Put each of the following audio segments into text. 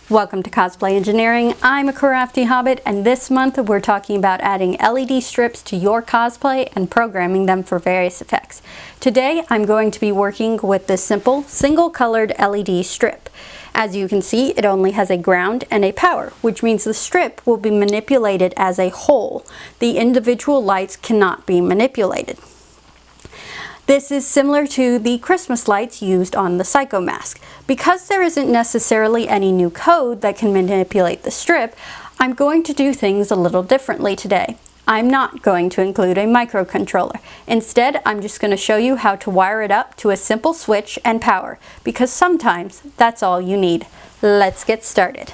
Welcome to Cosplay Engineering. I'm ACraftyHobbit, and this month we're talking about adding LED strips to your cosplay and programming them for various effects. Today I'm going to be working with this simple single-colored LED strip. As you can see, it only has a ground and a power, which means the strip will be manipulated as a whole. The individual lights cannot be manipulated. This is similar to the Christmas lights used on the Psycho mask. Because there isn't necessarily any new code that can manipulate the strip, I'm going to do things a little differently today. I'm not going to include a microcontroller. Instead, I'm just going to show you how to wire it up to a simple switch and power, because sometimes that's all you need. Let's get started.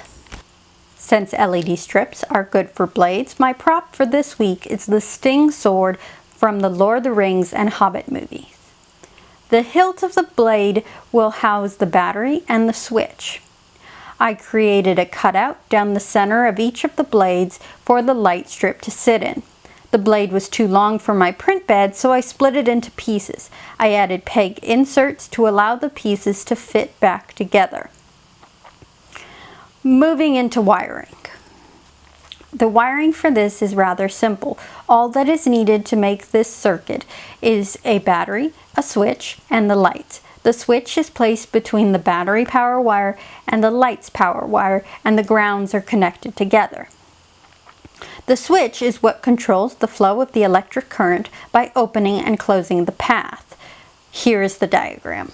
Since LED strips are good for blades, my prop for this week is the Sting sword from the Lord of the Rings and Hobbit movies. The hilt of the blade will house the battery and the switch. I created a cutout down the center of each of the blades for the light strip to sit in. The blade was too long for my print bed, so I split it into pieces. I added peg inserts to allow the pieces to fit back together. Moving into wiring. The wiring for this is rather simple. All that is needed to make this circuit is a battery, a switch, and the lights. The switch is placed between the battery power wire and the lights power wire, and the grounds are connected together. The switch is what controls the flow of the electric current by opening and closing the path. Here is the diagram.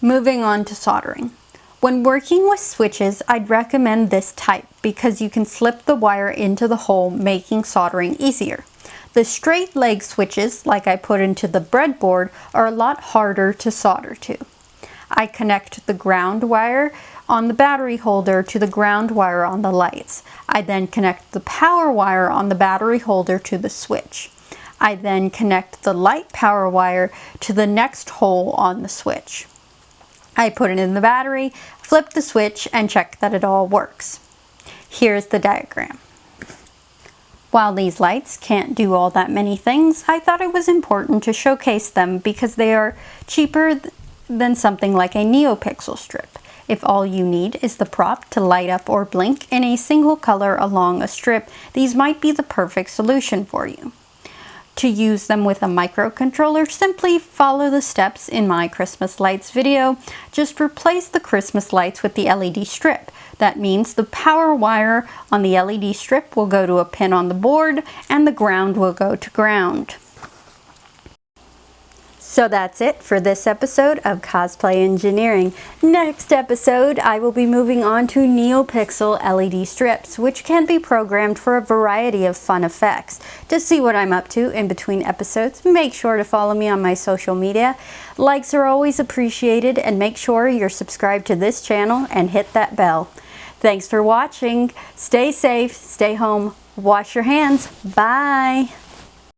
Moving on to soldering. When working with switches, I'd recommend this type because you can slip the wire into the hole, making soldering easier. The straight leg switches, like I put into the breadboard, are a lot harder to solder to. I connect the ground wire on the battery holder to the ground wire on the lights. I then connect the power wire on the battery holder to the switch. I then connect the light power wire to the next hole on the switch. I put it in the battery, flip the switch, and check that it all works. Here's the diagram. While these lights can't do all that many things, I thought it was important to showcase them because they are cheaper than something like a NeoPixel strip. If all you need is the prop to light up or blink in a single color along a strip, these might be the perfect solution for you. To use them with a microcontroller, simply follow the steps in my Christmas lights video. Just replace the Christmas lights with the LED strip. That means the power wire on the LED strip will go to a pin on the board and the ground will go to ground. So that's it for this episode of Cosplay Engineering. Next episode, I will be moving on to NeoPixel LED strips, which can be programmed for a variety of fun effects. To see what I'm up to in between episodes, make sure to follow me on my social media. Likes are always appreciated, and make sure you're subscribed to this channel and hit that bell. Thanks for watching. Stay safe, stay home, wash your hands. Bye.